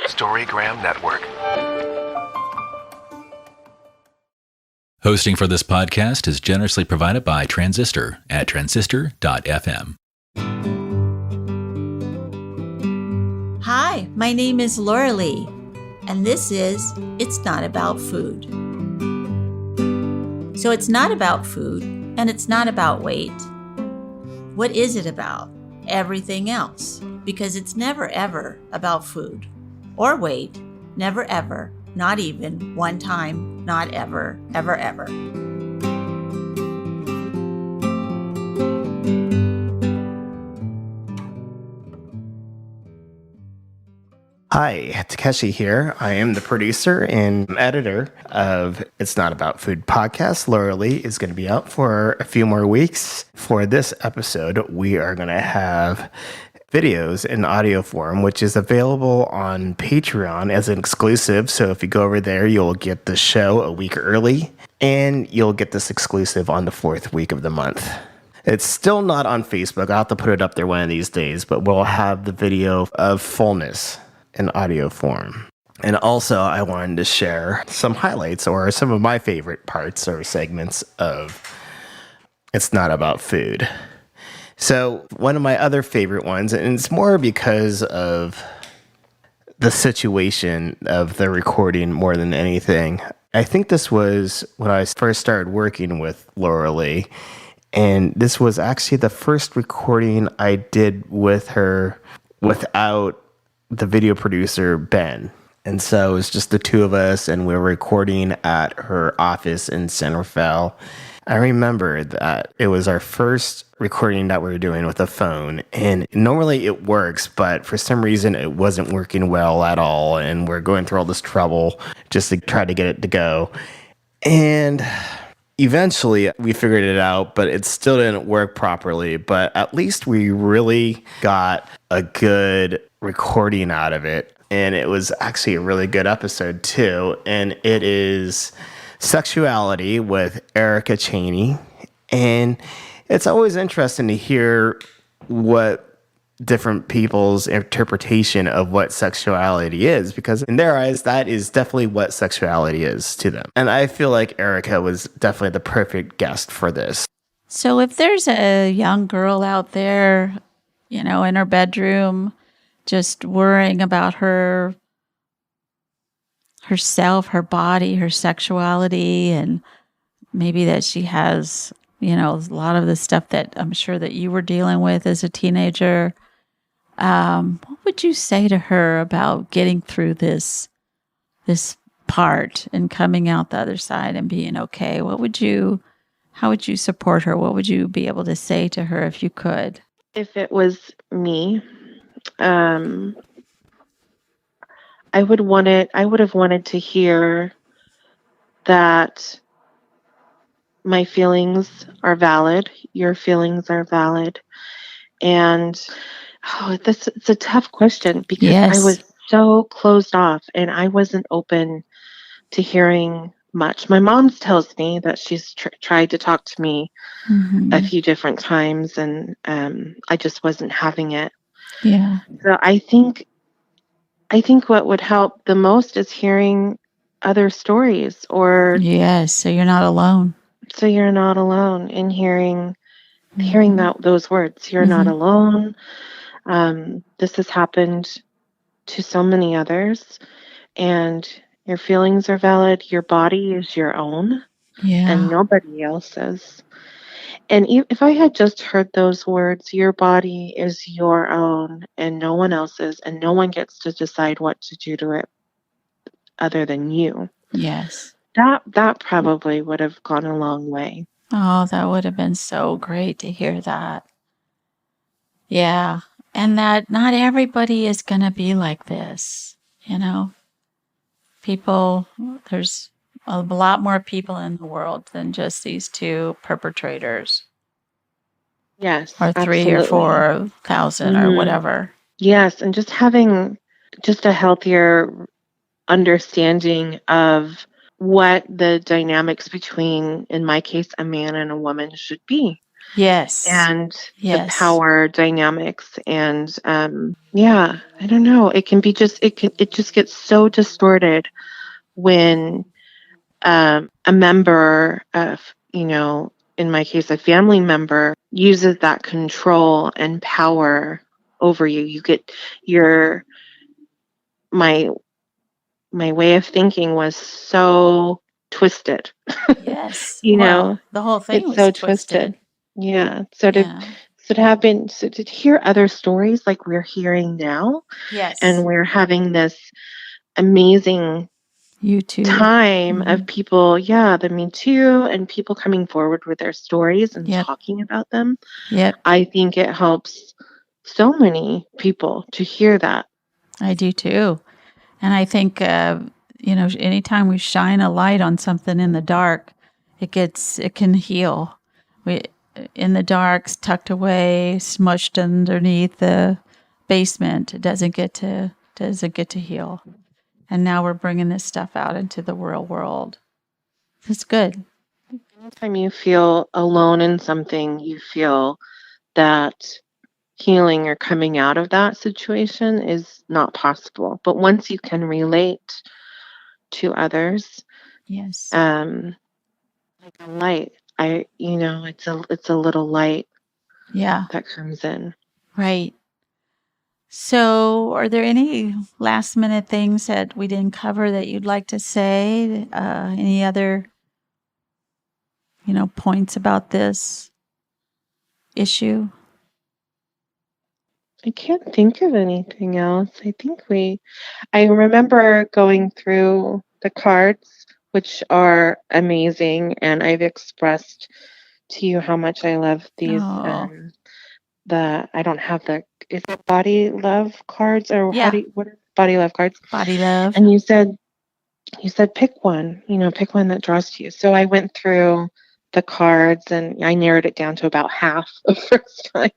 Storygram Network. Hosting for this podcast is generously provided by Transistor at transistor.fm. Hi, my name is Laurelee, and this is It's Not About Food. So it's not about food, and it's not about weight. What is it about? Everything else, because it's never ever about food or weight, never ever, not even one time, not ever, ever, ever. Hi, Takeshi here. I am the producer and editor of It's Not About Food podcast. Laurelee is going to be out for a few more weeks. For this episode, we are going to have videos in audio form, which is available on Patreon as an exclusive. So if you go over there, you'll get the show a week early, and you'll get this exclusive on the 4th week of the month. It's still not on Facebook. I'll have to put it up there one of these days, but we'll have the video of Fullness in audio form. And also, I wanted to share some highlights or some of my favorite parts or segments of It's Not About Food. So one of my other favorite ones, and it's more because of the situation of the recording more than anything. I think this was when I first started working with Laurelee, and this was actually the first recording I did with her without the video producer, Ben. And so it was just the two of us, and we were recording at her office in San Rafael. I remember that it was our first recording that we were doing with a phone, and normally it works, but for some reason it wasn't working well at all, and we're going through all this trouble just to try to get it to go. And eventually we figured it out, but it still didn't work properly, but at least we really got a good recording out of it, and it was actually a really good episode too, and it is Sexuality with Erica Cheney. And it's always interesting to hear what different people's interpretation of what sexuality is, because in their eyes, that is definitely what sexuality is to them. And I feel like Erica was definitely the perfect guest for this. So if there's a young girl out there, in her bedroom, just worrying about herself, her body, her sexuality, and maybe that she has, a lot of the stuff that I'm sure that you were dealing with as a teenager. What would you say to her about getting through this part and coming out the other side and being okay? How would you support her? What would you be able to say to her if you could? If it was me, I would have wanted to hear that my feelings are valid, your feelings are valid. And it's a tough question because Yes. I was so closed off and I wasn't open to hearing much. My mom tells me that she's tried to talk to me a few different times, and I just wasn't having it. Yeah. So I think what would help the most is hearing other stories, or Yes, so you're not alone. so you're not alone in hearing those words. You're not alone. This has happened to so many others, and your feelings are valid. Your body is your own, and nobody else's. And if I had just heard those words, your body is your own and no one else's, and no one gets to decide what to do to it other than you. Yes. That probably would have gone a long way. Oh, that would have been so great to hear that. Yeah. And that not everybody is going to be like this, People, there's a lot more people in the world than just these two perpetrators. Yes. Or 3 or 4,000 or whatever. Yes. And just having just a healthier understanding of what the dynamics between, in my case, a man and a woman should be. Yes. and the Yes. power dynamics. And yeah, I don't know. It can be just it just gets so distorted when a member of, in my case, a family member uses that control and power over you. You get your my my way of thinking was so twisted. Yes. you Well, know, the whole thing it's was so twisted. twisted. Yeah. Yeah. So to hear other stories like we're hearing now, and Yes. we're having this amazing You too. time of Mhm. people, yeah, the Me Too, and people coming forward with their stories and Yep. talking about them. Yep. I think it helps so many people to hear that. I do too. And I think, anytime we shine a light on something in the dark, it can heal. We, in the dark, tucked away, smushed underneath the basement, it doesn't get to heal. And now we're bringing this stuff out into the real world. It's good. Anytime you feel alone in something, you feel that healing or coming out of that situation is not possible. But once you can relate to others, Yes. um, like a light, it's a little light Yeah. that comes in. Right. So, are there any last minute things that we didn't cover that you'd like to say? Any other, points about this issue? I can't think of anything else. I remember going through the cards, which are amazing, and I've expressed to you how much I love these. Oh, I don't have is it body love cards, or yeah. what are body love cards? Body love. And you said pick one, pick one that draws to you. So I went through the cards and I narrowed it down to about half the first time.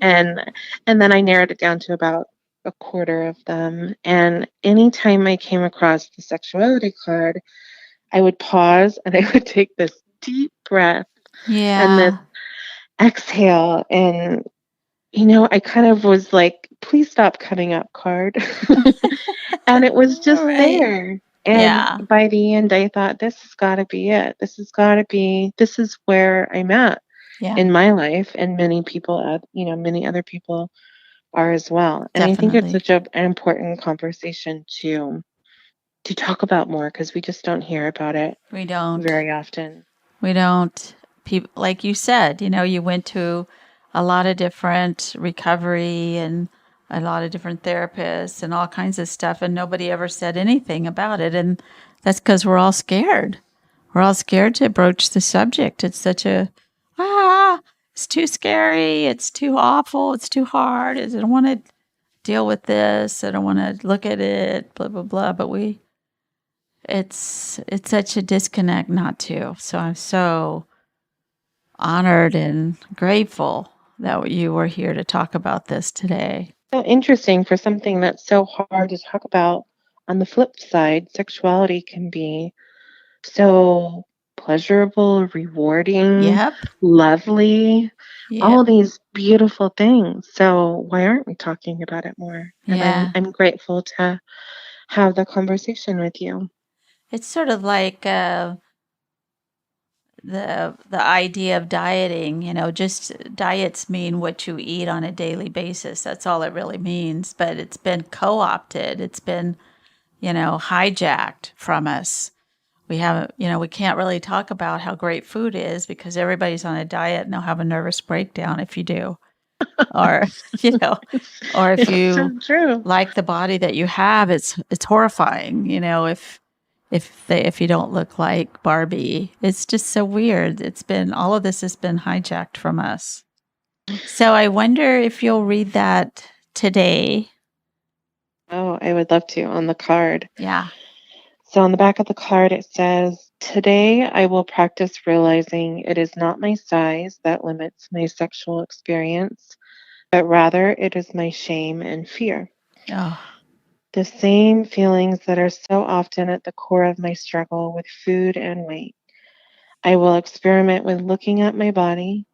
And then I narrowed it down to about a quarter of them. And anytime I came across the sexuality card, I would pause and I would take this deep breath and this Yeah. exhale. And I kind of was like, please stop cutting up card. And it was All just right. there. And Yeah. by the end, I thought, this has got to be it. This is where I'm at Yeah. in my life. And many other people are as well. And I think it's Definitely. such an important conversation to talk about more, because we just don't hear about it We don't. very often. We don't. People, like you said, you went to a lot of different recovery and a lot of different therapists and all kinds of stuff, and nobody ever said anything about it. And that's because we're all scared. We're all scared to broach the subject. It's such it's too scary. It's too awful. It's too hard. I don't want to deal with this. I don't want to look at it, blah, blah, blah. But it's such a disconnect not to. So I'm so honored and grateful that you were here to talk about this today. So interesting for something that's so hard to talk about. On the flip side, sexuality can be so pleasurable, rewarding, Yep. lovely, Yep. all these beautiful things. So why aren't we talking about it more? And Yeah. I'm grateful to have the conversation with you. It's sort of like the idea of dieting, just diets mean what you eat on a daily basis. That's all it really means. But it's been co-opted. It's been, hijacked from us. We haven't, we can't really talk about how great food is because everybody's on a diet and they'll have a nervous breakdown if you do. Or, you know, or if It's you so true. like the body that you have, it's horrifying, if you don't look like Barbie. It's just so weird. All of this has been hijacked from us. So I wonder if you'll read that today. Oh, I would love to, on the card. Yeah. So on the back of the card, it says, "Today I will practice realizing it is not my size that limits my sexual experience, but rather it is my shame and fear. Oh, The same feelings that are so often at the core of my struggle with food and weight. I will experiment with looking at my body,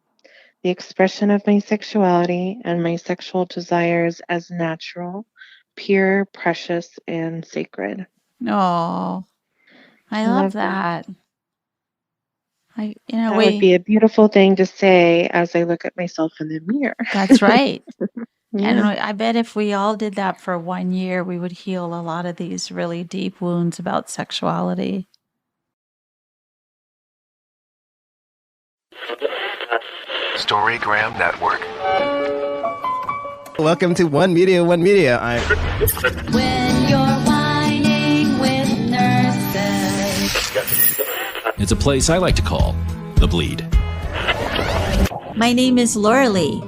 the expression of my sexuality and my sexual desires as natural, pure, precious, and sacred. Oh, I I love love that. that. That would be a beautiful thing to say as I look at myself in the mirror. That's right. And Yeah. I bet if we all did that for 1 year, we would heal a lot of these really deep wounds about sexuality. Storygram Network. Welcome to One Media, One Media. When you're whining with nurses. It's a place I like to call The Bleed. My name is Laurelee,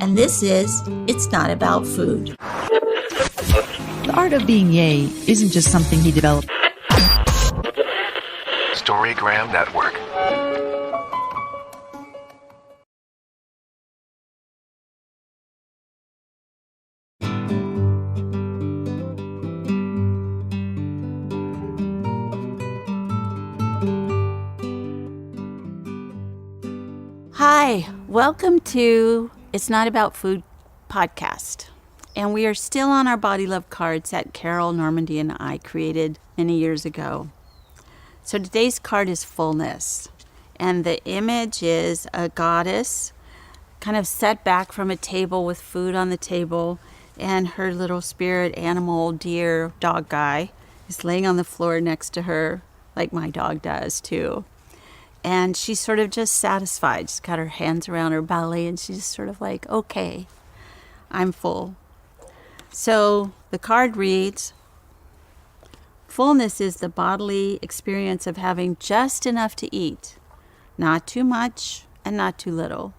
and this is It's Not About Food. The art of being yay isn't just something he developed. Storygram Network. Hi, welcome to It's Not About Food podcast. And we are still on our body love cards that Carol, Normandy, and I created many years ago. So today's card is Fullness. And the image is a goddess kind of set back from a table with food on the table. And her little spirit animal, deer, dog guy is laying on the floor next to her, like my dog does too. And she's sort of just satisfied. She's got her hands around her belly and she's just sort of like, okay, I'm full. So the card reads, fullness is the bodily experience of having just enough to eat, not too much and not too little.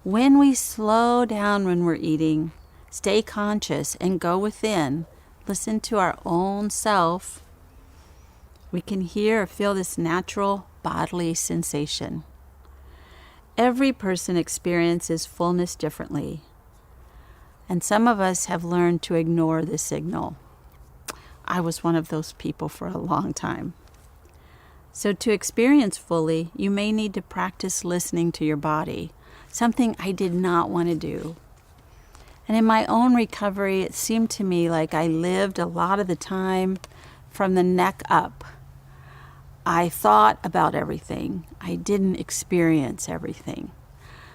When we slow down when we're eating, stay conscious and go within, listen to our own self, we can hear or feel this natural bodily sensation. Every person experiences fullness differently, and some of us have learned to ignore the signal. I was one of those people for a long time. So to experience fully, you may need to practice listening to your body, something I did not want to do. And in my own recovery, it seemed to me like I lived a lot of the time from the neck up. I thought about everything. I didn't experience everything.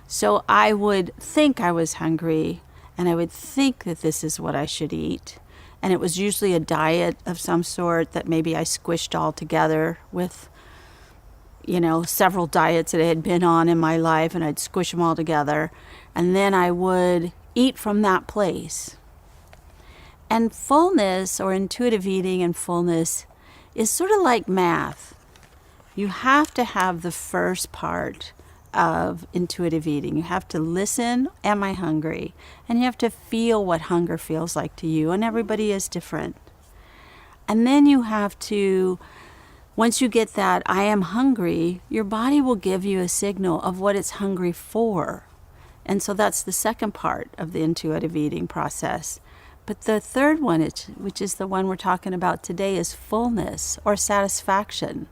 So I would think I was hungry, and I would think that this is what I should eat. And it was usually a diet of some sort that maybe I squished all together with, several diets that I had been on in my life, and I'd squish them all together. And then I would eat from that place. And fullness, or intuitive eating and fullness, is sort of like math. You have to have the first part of intuitive eating. You have to listen, am I hungry? And you have to feel what hunger feels like to you, and everybody is different. And then you have to, once you get that, I am hungry, your body will give you a signal of what it's hungry for. And so that's the second part of the intuitive eating process. But the third one, which is the one we're talking about today, is fullness or satisfaction.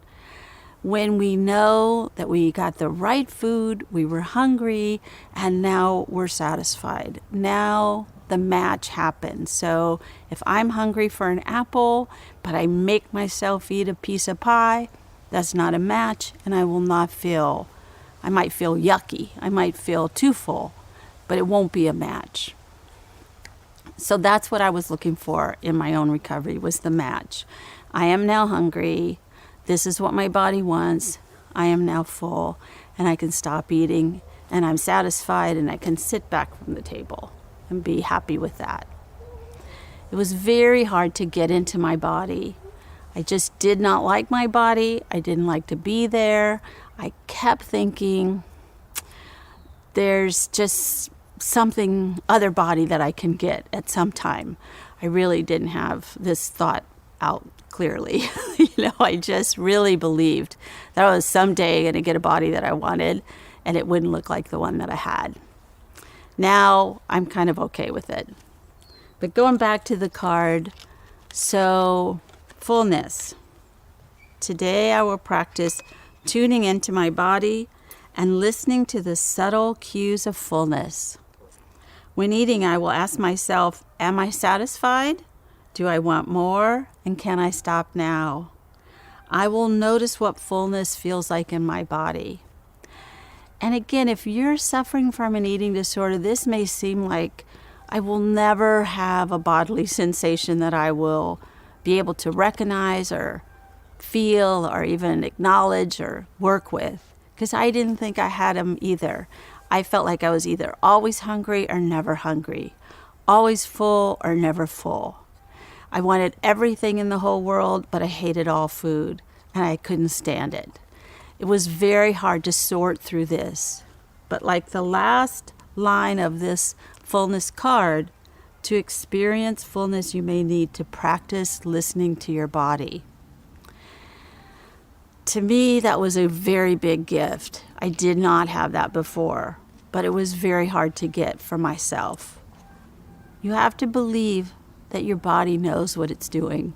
When we know that we got the right food, we were hungry, and now we're satisfied. Now the match happens. So if I'm hungry for an apple, but I make myself eat a piece of pie, that's not a match, and I might feel yucky. I might feel too full, but it won't be a match. So that's what I was looking for in my own recovery, was the match. I am now hungry. This is what my body wants. I am now full, and I can stop eating, and I'm satisfied, and I can sit back from the table and be happy with that. It was very hard to get into my body. I just did not like my body. I didn't like to be there. I kept thinking, there's just something other body that I can get at some time. I really didn't have this thought out clearly. I just really believed that I was someday going to get a body that I wanted, and it wouldn't look like the one that I had. Now I'm kind of okay with it. But going back to the card, so fullness. Today I will practice tuning into my body and listening to the subtle cues of fullness. When eating, I will ask myself, am I satisfied? Do I want more? And can I stop now? I will notice what fullness feels like in my body. And again, if you're suffering from an eating disorder, this may seem like I will never have a bodily sensation that I will be able to recognize or feel or even acknowledge or work with, because I didn't think I had them either. I felt like I was either always hungry or never hungry, always full or never full. I wanted everything in the whole world, but I hated all food, and I couldn't stand it. It was very hard to sort through this. But like the last line of this fullness card, to experience fullness, you may need to practice listening to your body. To me, that was a very big gift. I did not have that before, but it was very hard to get for myself. You have to believe that your body knows what it's doing,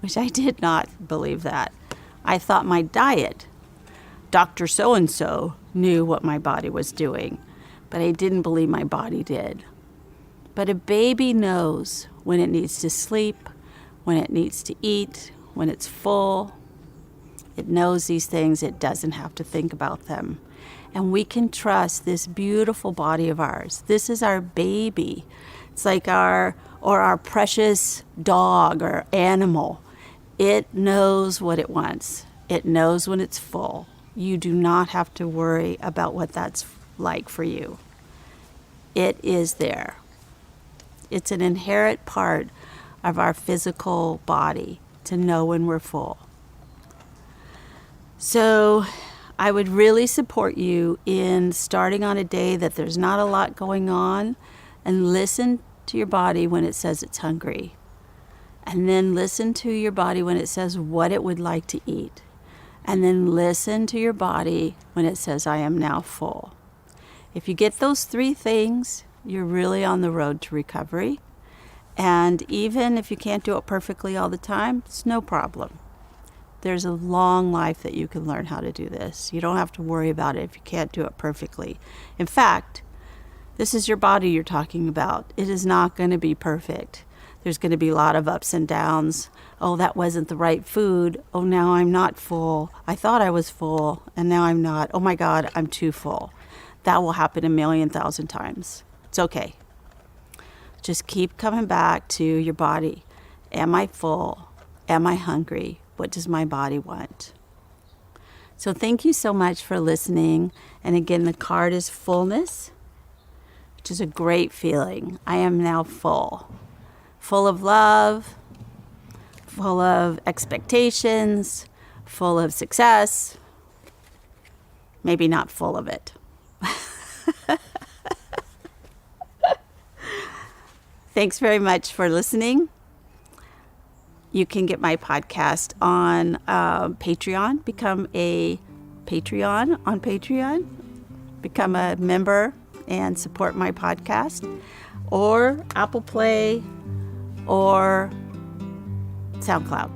which I did not believe that. I thought my diet, Dr. So-and-so, knew what my body was doing, but I didn't believe my body did. But a baby knows when it needs to sleep, when it needs to eat, when it's full. It knows these things. It doesn't have to think about them. And we can trust this beautiful body of ours. This is our baby. It's like our precious dog or animal. It knows what it wants. It knows when it's full. You do not have to worry about what that's like for you. It is there. It's an inherent part of our physical body to know when we're full. So I would really support you in starting on a day that there's not a lot going on, and listen to your body when it says it's hungry. And then listen to your body when it says what it would like to eat. And then listen to your body when it says, I am now full. If you get those three things, you're really on the road to recovery. And even if you can't do it perfectly all the time, it's no problem. There's a long life that you can learn how to do this. You don't have to worry about it if you can't do it perfectly. In fact, this is your body you're talking about. It is not going to be perfect. There's going to be a lot of ups and downs. Oh, that wasn't the right food. Oh, now I'm not full. I thought I was full, and now I'm not. Oh my God, I'm too full. That will happen 1,000,000 times. It's okay. Just keep coming back to your body. Am I full? Am I hungry? What does my body want? So thank you so much for listening. And again, the card is Fullness, which is a great feeling. I am now full. Full of love, full of expectations, full of success. Maybe not full of it. Thanks very much for listening. You can get my podcast on Patreon. Become a Patreon on Patreon. Become a member and support my podcast. Or Apple Play or SoundCloud.